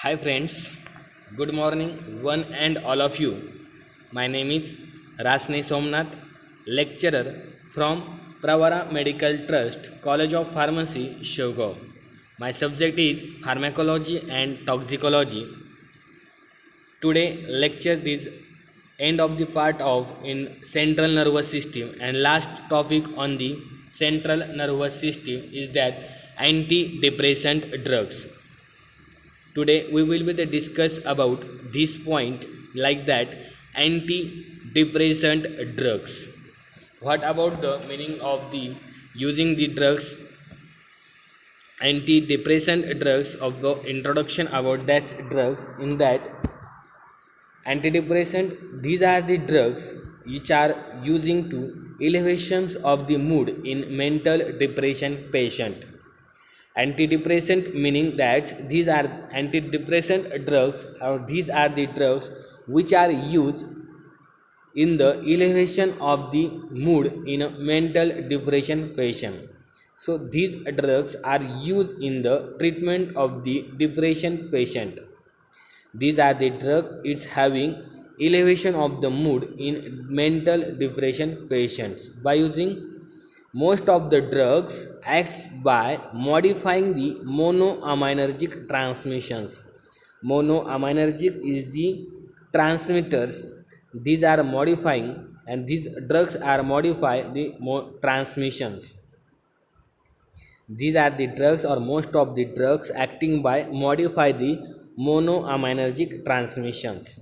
Hi friends, good morning one and all of you. My name is Rasne Somnath, lecturer from Pravara Medical Trust, College of Pharmacy, Shogao. My subject is pharmacology and toxicology. Today lecture is end of the part of in central nervous system and last topic on the central nervous system is that antidepressant drugs. Today we will be the discuss about this point like that antidepressant drugs. What about the meaning of the using the drugs antidepressant drugs of the introduction about that drugs in that antidepressant these are the drugs which are using to elevations of the mood in mental depression patient. Antidepressant meaning that these are antidepressant drugs or these are the drugs which are used in the elevation of the mood in a mental depression patient. So these drugs are used in the treatment of the depression patient. These are the drug it's having elevation of the mood in mental depression patients by using most of the drugs acts by modifying the monoaminergic transmissions. Monoaminergic is the transmitters. These are modifying and these drugs are modify the transmissions. These are the drugs or most of the drugs acting by modify the monoaminergic transmissions.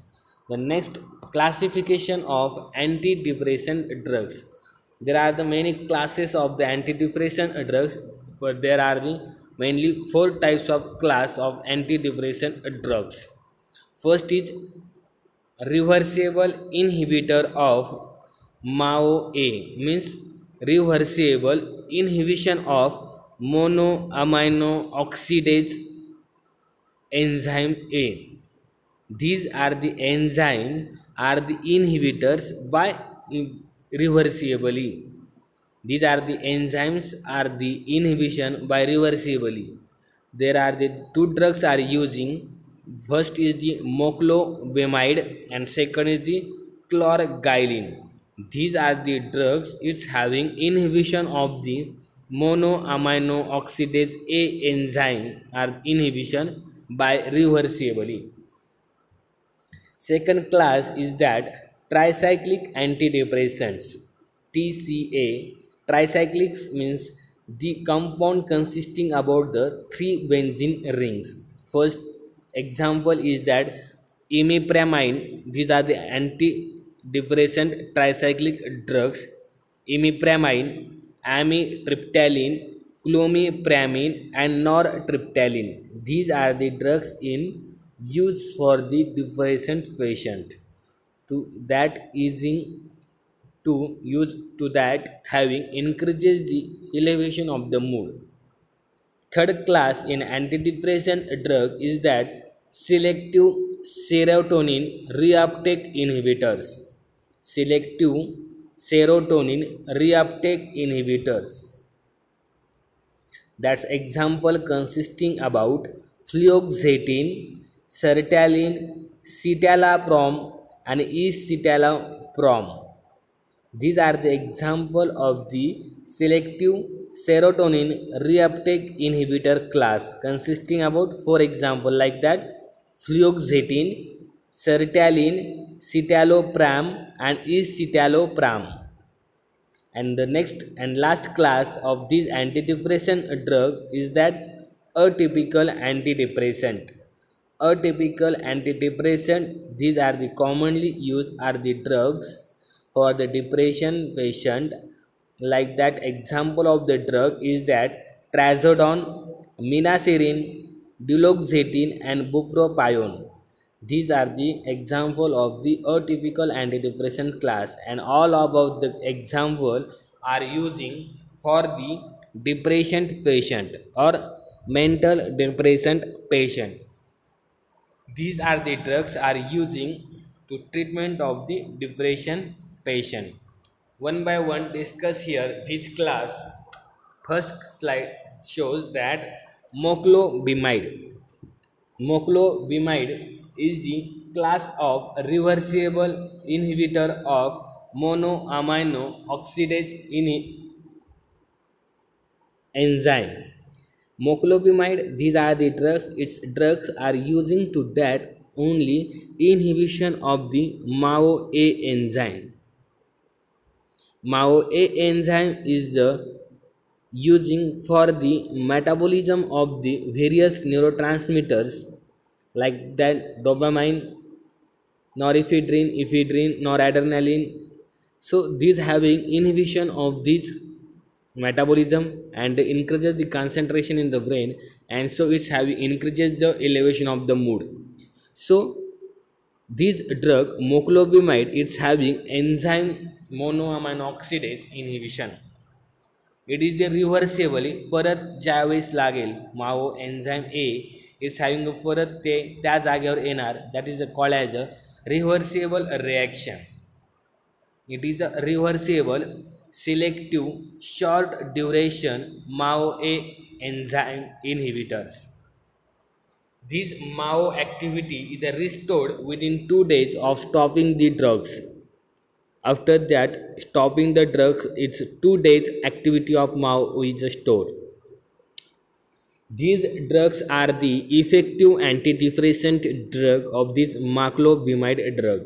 The next classification of antidepressant drugs. There are the many classes of the antidepressant drugs, but there are the mainly four types of class of antidepressant drugs. First is reversible inhibitor of MAO-A means reversible inhibition of monoamino oxidase enzyme A. These are the enzyme are the inhibitors by reversibly. These are the enzymes are the inhibition by reversibly. There are the two drugs are using. First is the moclobemide and second is the chlorgyline. These are the drugs it's having inhibition of the monoamino oxidase A enzyme or inhibition by reversibly. Second class is that tricyclic antidepressants TCA. Tricyclics means the compound consisting about the three benzene rings. First example is that imipramine. These are the antidepressant tricyclic drugs. Imipramine, amitriptyline, clomipramine, and nortriptyline. These are the drugs in use for the depression patient. To that easing to use to that having increases the elevation of the mood. Third class in antidepressant drug is that selective serotonin reuptake inhibitors. Selective serotonin reuptake inhibitors. That's example consisting about fluoxetine, sertraline, citalopram, and escitalopram. These are the example of the selective serotonin reuptake inhibitor class consisting about four example like that fluoxetine, sertraline, citalopram, and escitalopram. And the next and last class of this antidepressant drug is that atypical antidepressant. Atypical antidepressant, these are the commonly used are the drugs for the depression patient. Like that example of the drug is that trazodone, minacerin, duloxetine, and bupropion. These are the example of the atypical antidepressant class, and all about the example are using for the depression patient or mental depression patient. These are the drugs are using to treatment of the depression patient. One by one discuss here this class. First slide shows that moclobemide. Moclobemide is the class of reversible inhibitor of monoamino oxidase enzyme. Moclobemide, these are the drugs. Its drugs are using to that only inhibition of the MAO-A enzyme. MAO-A enzyme is using for the metabolism of the various neurotransmitters like that dopamine, norepinephrine, ephedrine, noradrenaline. So these having inhibition of this metabolism and increases the concentration in the brain, and so it's having increases the elevation of the mood. So this drug moclobemide, it's having enzyme monoamine oxidase inhibition. It is the reversible परत ज्यावेळेस लागेल माओ enzyme A is having परत ते त्या जागेवर येणार, that is called as a reversible reaction. It is a reversible, selective, short duration MAO-A enzyme inhibitors. This MAO activity is restored within 2 days of stopping the drugs. After that, stopping the drugs, it's 2 days activity of MAO is stored. These drugs are the effective antidepressant drug of this maclobemide drug.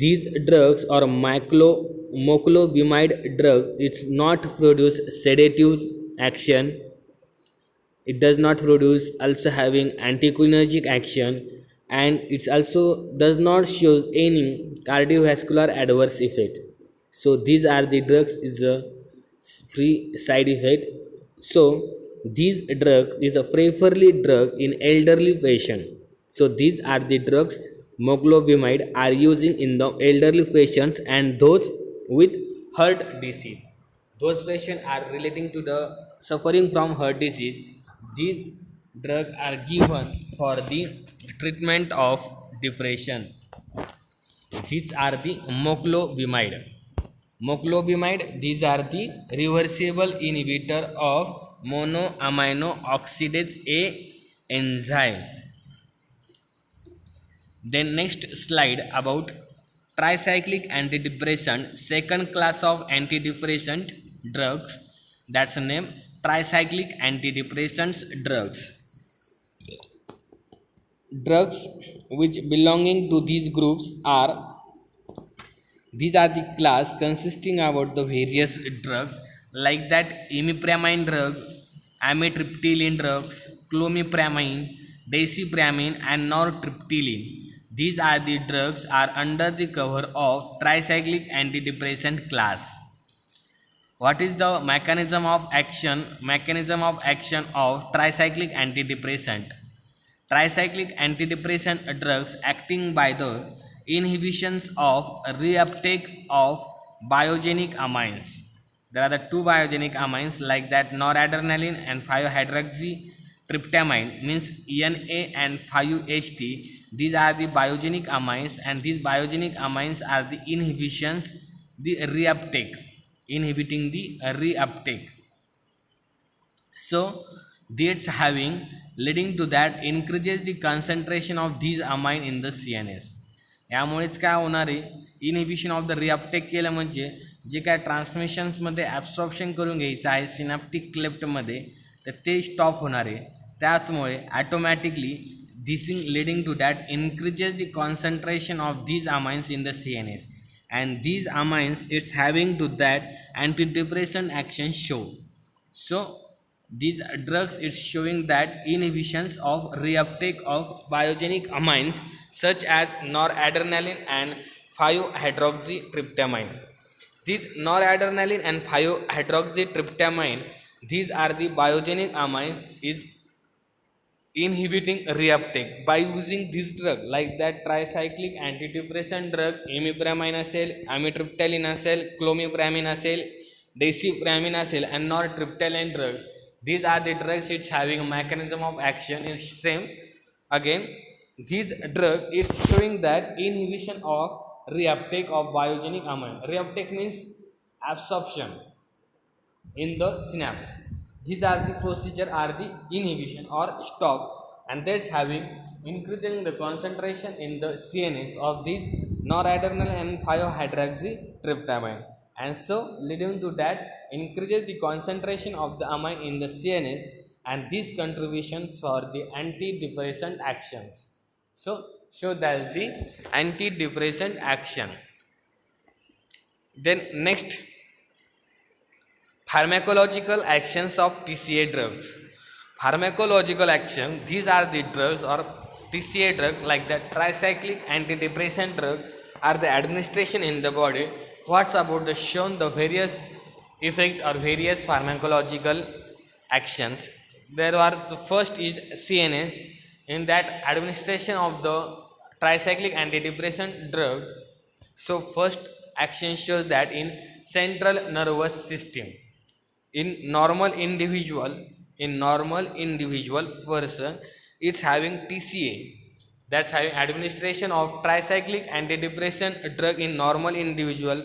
These drugs or moclobemide drug, it's not produce sedative action. It does not produce also having anticholinergic action, and it also does not show any cardiovascular adverse effect. So these are the drugs is a free side effect. So these drugs is a preferably drug in elderly patient. So these are the drugs moclobemide are using in the elderly patients and those with heart disease. Those patients are relating to the suffering from heart disease. These drugs are given for the treatment of depression. These are the moclobemide. Moclobemide, these are the reversible inhibitor of monoamino oxidase A enzyme. Then next slide about tricyclic antidepressant, second class of antidepressant drugs, that's the name tricyclic antidepressants drugs. Drugs which belonging to these groups are, these are the class consisting about the various drugs like that imipramine drug, amitriptyline drugs, clomipramine, decipramine and nortriptyline. These are the drugs are under the cover of tricyclic antidepressant class. What is the mechanism of action? Mechanism of action of tricyclic antidepressant. Tricyclic antidepressant drugs acting by the inhibitions of reuptake of biogenic amines. There are the two biogenic amines like that noradrenaline and 5-hydroxytryptamine means NA and 5-HT. These are the biogenic amines, and these biogenic amines are the inhibitions the reuptake, inhibiting the reuptake. So that's having leading to that increases the concentration of these amine in the CNS. यामुळेच काय होणार आहे, inhibition of the रिअपटेक केलं म्हणजे जे काय ट्रान्समिशन्समध्ये absorption करून घ्यायचं आहे सिनॅप्टिक क्लेफ्टमध्ये तर ते स्टॉप होणार आहे. त्याचमुळे automatically this is leading to that increases the concentration of these amines in the CNS, and these amines it's having to that antidepressant action show. So these drugs is showing that inhibitions of reuptake of biogenic amines such as noradrenaline and 5-hydroxytryptamine. These noradrenaline and 5-hydroxytryptamine, these are the biogenic amines is inhibiting reuptake by using this drug like that tricyclic antidepressant drug imipramine असेल, amitriptyline असेल, clomipramine असेल, decipramine असेल and nortriptyline drugs. These are the drugs it's having a mechanism of action is same. Again, this drug is showing that inhibition of reuptake of biogenic amine. Reuptake means absorption in the synapse. These are the procedure are the inhibition or stop, and that's having increasing the concentration in the CNS of these noradrenaline and 5-hydroxytryptamine, and so leading to that increases the concentration of the amine in the CNS, and these contributions for the antidepressant actions. So show that the antidepressant action. Then next, pharmacological actions of TCA drugs. Pharmacological action, these are the drugs or TCA drug like the tricyclic antidepressant drug are the administration in the body. What's about the shown the various effect or various pharmacological actions? There are the first is CNS. In that administration of the tricyclic antidepressant drug, so first action shows that in central nervous system, in normal individual person, it's having TCA, that's having administration of tricyclic antidepressant drug in normal individual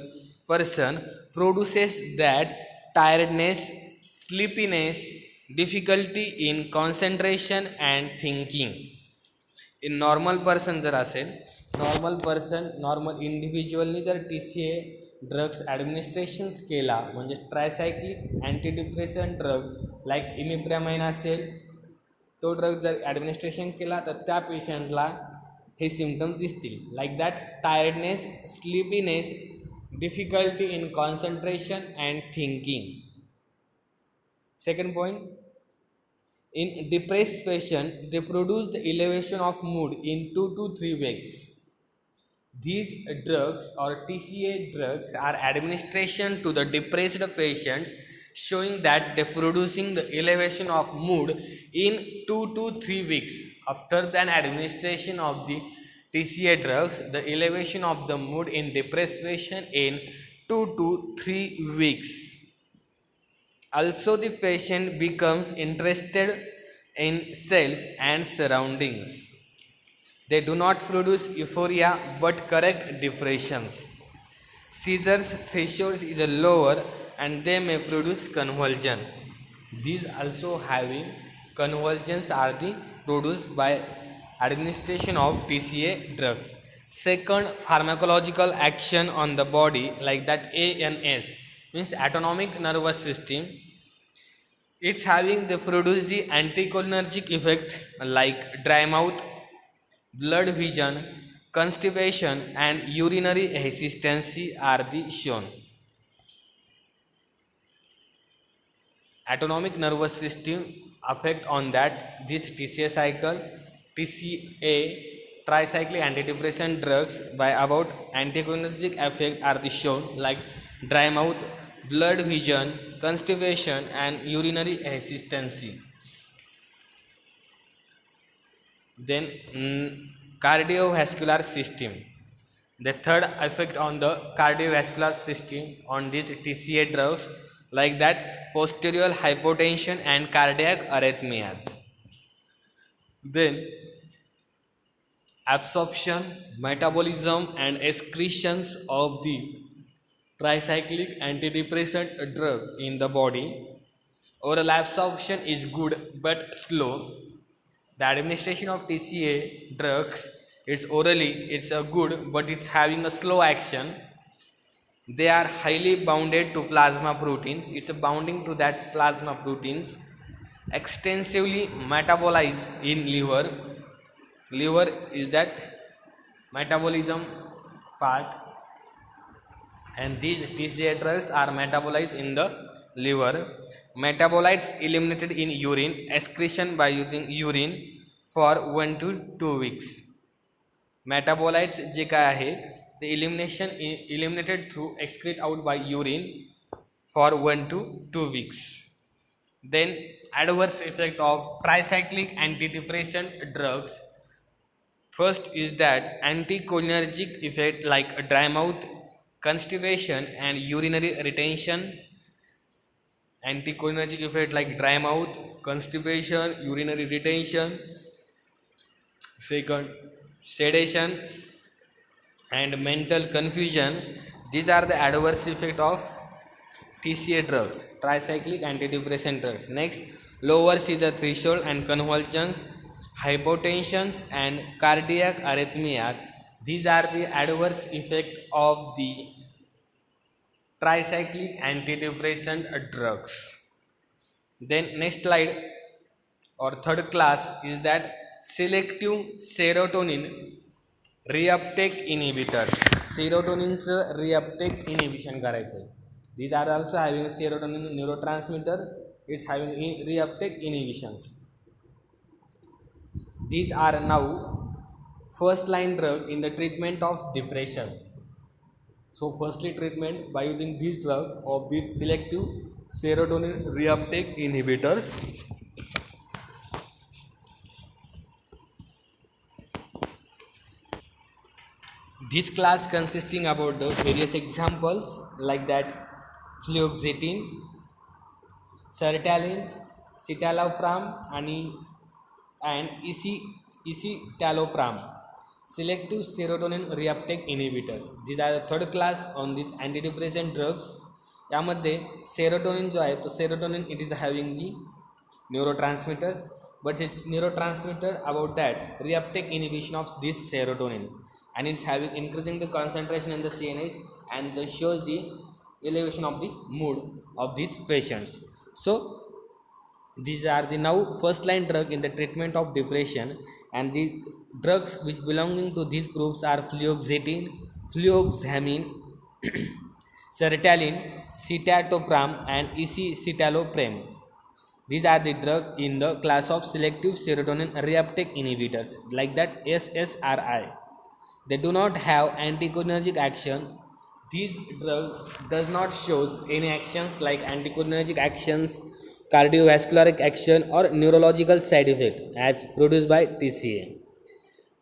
person produces that tiredness, sleepiness, difficulty in concentration and thinking. In normal person जर असेल, normal इंडिव्हिज्युअलनी जर TCA drugs ॲडमिनिस्ट्रेशन्स केला, म्हणजे tricyclic अँटीडिप्रेसंट drug like इमिप्रेमाइन असेल, तो drug जर administration केला तर त्या पेशंटला हे सिम्पटम्स दिसतील, like that tiredness, sleepiness, difficulty in concentration and thinking. Second point, in depressed patient, they produce the elevation of mood in 2 to 3 weeks. These drugs or TCA drugs are administration to the depressed patients, showing that they producing the elevation of mood in 2 to 3 weeks. After the administration of the TCA drugs, the elevation of the mood in depressed patient in 2 to 3 weeks. Also, the patient becomes interested in self and surroundings. They do not produce euphoria but correct depressions. Seizures threshold is lower and they may produce convulsion. These also having convulsions are the produced by administration of TCA drugs. Second, pharmacological action on the body like that ANS means autonomic nervous system. It's having the produce the anticholinergic effect like dry mouth, blood vision, constipation and urinary hesitancy are the shown. Autonomic nervous system affect on that this TCA cycle, TCA tricyclic antidepressant drugs by about anticholinergic effect are the shown like dry mouth, blood vision, constipation and urinary hesitancy. Then cardiovascular system. The third effect on the cardiovascular system on these TCA drugs like that posterior hypotension and cardiac arrhythmias. Then absorption, metabolism and excretions of the tricyclic antidepressant drug in the body. Oral absorption is good but slow. The administration of TCA drugs, it's orally, it's a good but it's having a slow action. They are highly bounded to plasma proteins. It's a bounding to that plasma proteins. Extensively metabolized in liver. Liver is that metabolism part. And these TCA drugs are metabolized in the liver. Metabolites eliminated in urine, excretion by using urine for 1 to 2 weeks. Metabolites जे काय आहेत ते eliminated through excrete out by urine for 1 to 2 weeks. Then adverse effect of tricyclic antidepressant drugs. First is that anticholinergic effect like dry mouth, constipation and urinary retention. Anticholinergic effect like dry mouth, constipation, urinary retention. Second, sedation and mental confusion. These are the adverse effect of TCA drugs, tricyclic antidepressant drugs. Next, lower seizure threshold and convulsions, hypotension and cardiac arrhythmia. These are the adverse effect of the tricyclic antidepressant drugs. Then next slide or third class is that selective serotonin reuptake inhibitors. Serotoninचं reuptake inhibition करायचं. These are also having serotonin neurotransmitter. It's having reuptake inhibitions. These are now first line drug in the treatment of depression. So firstly treatment by using this drug of these selective serotonin reuptake inhibitors. This class consisting about the various examples like that fluoxetine, sertraline, citalopram and escitalopram, selective serotonin reuptake inhibitors. These are the third class on these antidepressant drugs. यामध्ये serotonin जो आहे तो serotonin it is having the neurotransmitters, but its neurotransmitter about that reuptake inhibition of this serotonin, and it's having increasing the concentration in the CNS and shows the elevation of the mood of these patients. So these are the now first line drug in the treatment of depression, and the drugs which belonging to these groups are fluoxetine, fluoxamine, sertraline, citalopram and escitalopram. These are the drugs in the class of selective serotonin reuptake inhibitors like that SSRI. They do not have anticholinergic action. These drugs does not shows any actions like anticholinergic actions, cardiovascular action or neurological side effect as produced by TCA.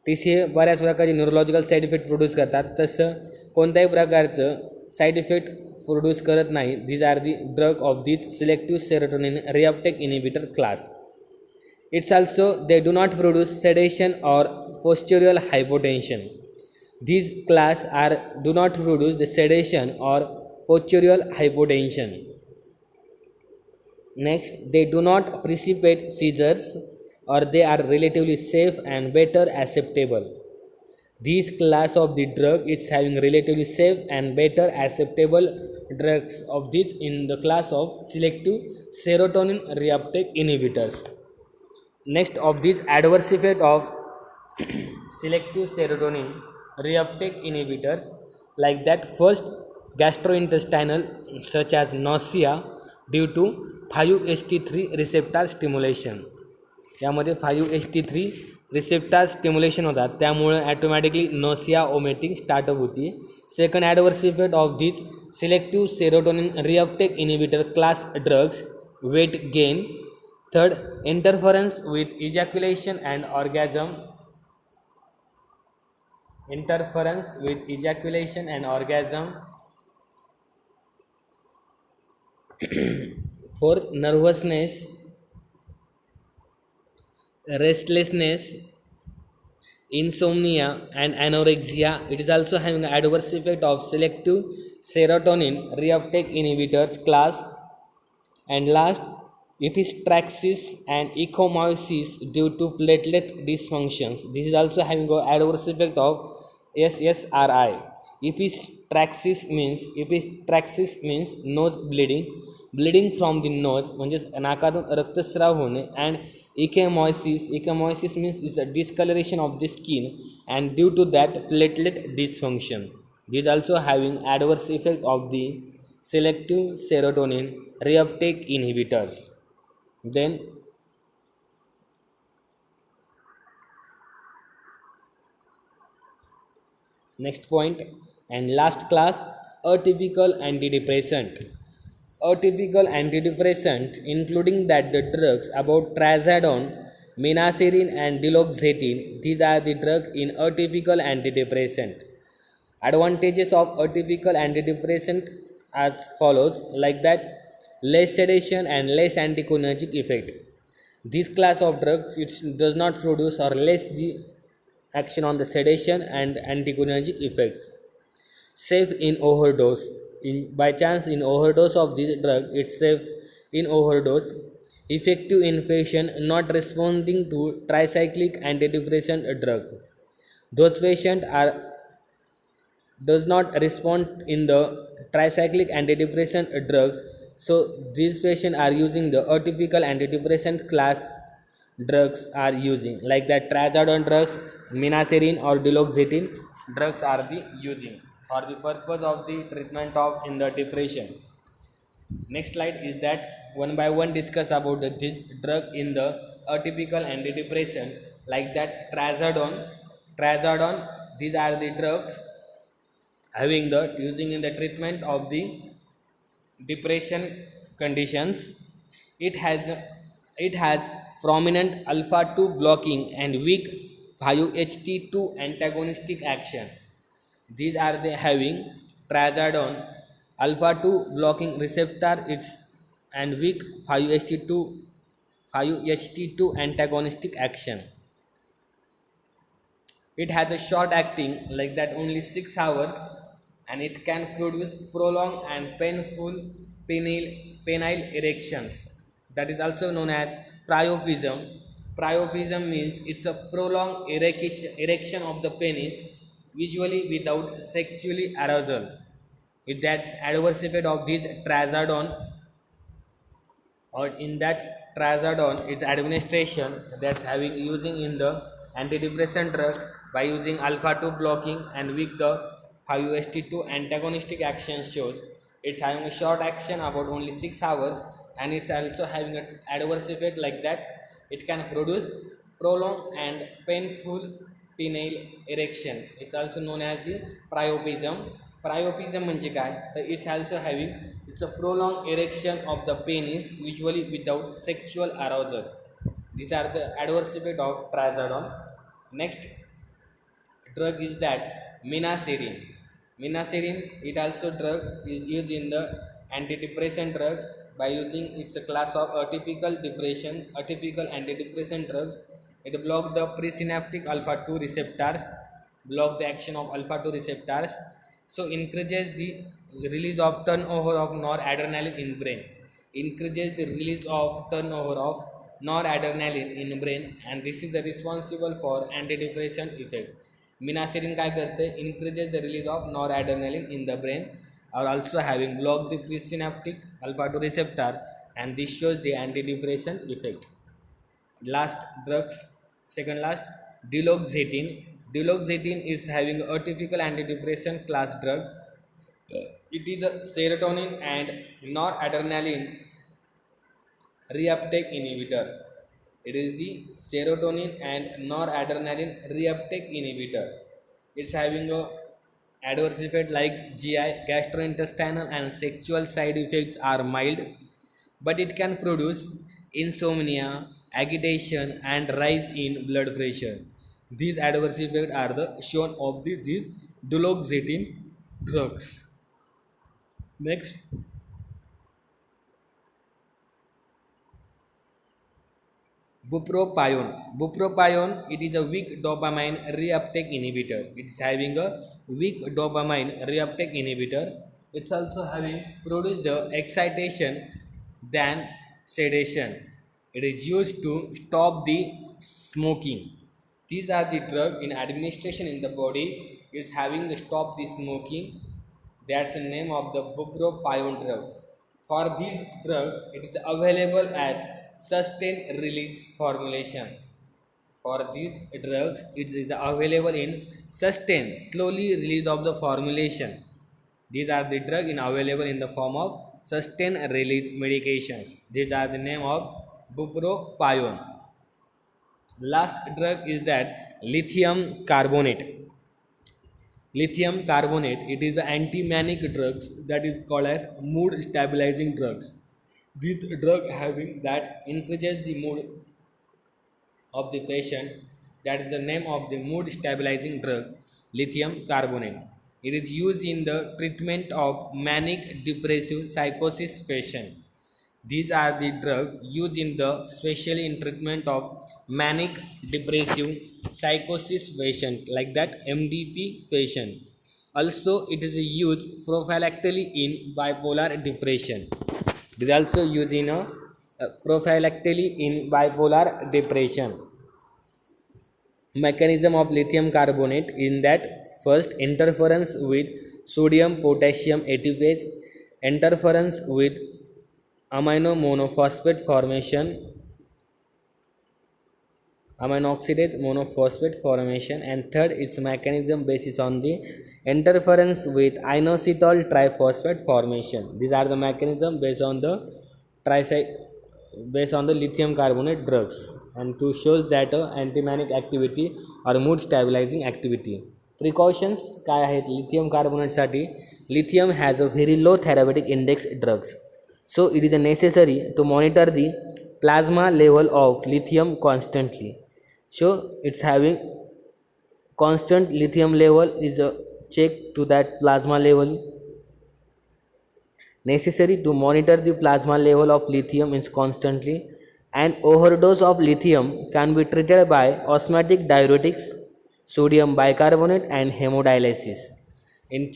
TCA बऱ्याच प्रकारचे neurological side effect produce करतात, तसं कोणत्याही प्रकारचं side effect produce करत नाही. These are the drug of this selective serotonin reuptake inhibitor class. It's also they do not produce sedation or postural hypotension. These class do not produce the sedation or postural hypotension. Next, they do not precipitate seizures, or they are relatively safe and better acceptable. These class of the drug it's having relatively safe and better acceptable drugs of this in the class of selective serotonin reuptake inhibitors. Next of these adverse effect of selective serotonin reuptake inhibitors like that first gastrointestinal such as nausea due to 5-HT3 receptor stimulation. यामध्ये 5-HT3 receptor stimulation होतात, त्यामुळे automatically nausea vomiting start up होती. Second adverse effect of this selective serotonin reuptake inhibitor class drugs weight gain. Third interference with ejaculation and orgasm. interference with ejaculation and orgasm. Fourth, nervousness, restlessness, insomnia and anorexia. It is also having an adverse effect of selective serotonin reuptake inhibitors class. And last, epistaxis and ecchymosis due to platelet dysfunctions. This is also having an adverse effect of SSRI. Epistaxis means nose bleeding from the nose, म्हणजेच नाकातून रक्तस्राव होणे. And ecchymosis means is a discoloration of the skin and due to that platelet dysfunction. This also having adverse effect of the selective serotonin reuptake inhibitors. Then next point and last class, atypical antidepressant. Atypical antidepressant including that the drugs about trazodone, menacerin and duloxetine. These are the drugs in atypical antidepressant. Advantages of atypical antidepressant as follows like that less sedation and less anticholinergic effect. This class of drugs it does not produce or less the action on the sedation and anticholinergic effects. Safe in overdose. By chance in overdose of this drug it's safe in overdose. effective in patient not responding to tricyclic antidepressant drug. Those patients are does not respond in the tricyclic antidepressant drugs, so these patients are using the atypical antidepressant class drugs are using like that trazodone drugs, minacerin or duloxetine drugs are the using for the purpose of the treatment of in the depression. Next slide is that one by one discuss about this drug in the atypical antidepressant like that trazodone. These are the drugs having the using in the treatment of the depression conditions. It has it has prominent alpha 2 blocking and weak 5ht2 antagonistic action. These are the having trazodone alpha 2 blocking receptor its and weak 5ht2 antagonistic action. It has a short acting like that only 6 hours, and it can produce prolonged and painful penile erections. That is also known as priapism. Priapism means it's a prolonged erection of the penis, usually without sexually arousal. It that's adverse effect of this trazodone or in that trazodone its administration that's having using in the antidepressant drugs by using alpha 2 blocking and with the 5st2 antagonistic action shows it's having a short action about only 6 hours, and it's also having an adverse effect like that it can produce prolonged and painful penile erection. It's also known as the priapism. Priapism म्हणजे काय तर it's also having it's a prolonged erection of the penis usually without sexual arousal. These are the adverse effect of trazodone. Next drug is that minacerin. Minacerin it also drugs is used in the antidepressant drugs by using it's a class of atypical antidepressant drugs. It block the presynaptic alpha 2 receptors, block the action of alpha 2 receptors, so increases the release of turnover of noradrenaline in brain, increases the release of turnover of noradrenaline in brain, and this is the responsible for antidepressant effect. minacerin काय करते increases the release of noradrenaline in the brain or also having blocked the presynaptic alpha 2 receptor, and this shows the antidepressant effect. Last drugs, second last, duloxetine. Duloxetine is having a typical antidepressant class drug. It is a serotonin and noradrenaline reuptake inhibitor. It is the serotonin and noradrenaline reuptake inhibitor. It's having a adverse effect like GI, gastrointestinal and sexual side effects are mild, but it can produce insomnia, agitation and rise in blood pressure. These adverse effects are the shown of these duloxetine drugs. Next, bupropion. Bupropion it is a weak dopamine reuptake inhibitor. It's having a weak dopamine reuptake inhibitor. It's also having produced the excitation than sedation. It is used to stop the smoking. These are the drug in administration in the body. It's having to stop the smoking. That's the name of the bupropion drugs. For these drugs, it is available as sustained release formulation. For these drugs, it is available in sustained, slowly release of the formulation. These are the drugs in available in the form of sustained release medications. These are the name of bupropion. Last drug is that lithium carbonate. Lithium carbonate it is an anti-manic drugs that is called as mood stabilizing drugs. This drug having that increases the mood of the patient. That is the name of the mood stabilizing drug, lithium carbonate. It is used in the treatment of manic depressive psychosis patient. These are the drugs used in the especially in treatment of manic depressive psychosis patient like that MDP patient. Also, it is used prophylactically in bipolar depression. It is also used in a prophylactically in bipolar depression. Mechanism of lithium carbonate in that first interference with sodium potassium ATPase, interference with amino monophosphate formation, amino oxidase monophosphate formation, and third its mechanism basis on the interference with inositol triphosphate formation. These are the mechanism tricy- based on the lithium carbonate drugs, and to shows that antimanic activity or mood stabilizing activity. Precautions काय आहेत lithium carbonate साठी? Lithium has a very low therapeutic index drugs, so it is necessary to monitor the plasma level of lithium constantly. So it's having constant lithium level is a check to that plasma level. Necessary to monitor the plasma level of lithium is constantly. An overdose of lithium can be treated by osmotic diuretics, sodium bicarbonate, and hemodialysis. In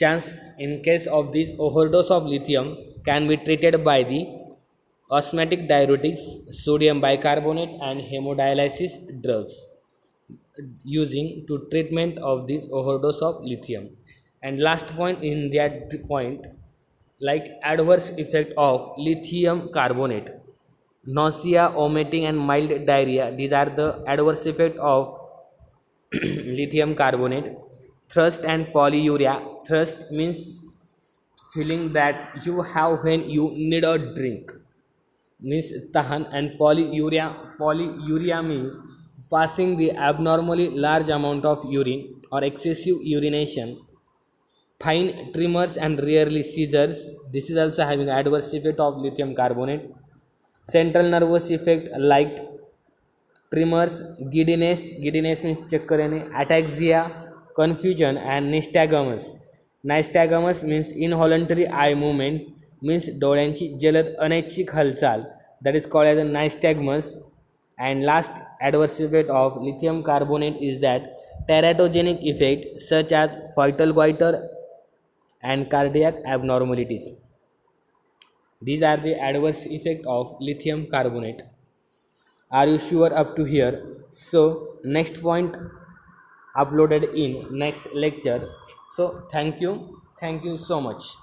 case of this overdose of lithium can be treated by the osmotic diuretics, sodium bicarbonate, and hemodialysis drugs using to treatment of this overdose of lithium. And last point in that point, like adverse effect of lithium carbonate, nausea, vomiting, and mild diarrhea. These are the adverse effect of lithium carbonate. Thirst and polyuria. Thirst means feeling that you have when you need a drink, means tahan, and polyuria means passing the abnormally large amount of urine or excessive urination. Fine tremors and rarely seizures, this is also having adverse effect of lithium carbonate. Central nervous effect like tremors, giddiness means चक्कर येणे, ataxia, confusion, and nystagmus means involuntary eye movement, means डोळ्यांची जलद अनैच्छिक हालचाल, that is called as a nystagmus. And last adverse effect of lithium carbonate is that teratogenic effect such as fetal goiter and cardiac abnormalities. These are the adverse effect of lithium carbonate. Are you sure up to here? So next point uploaded in next lecture. So thank you so much.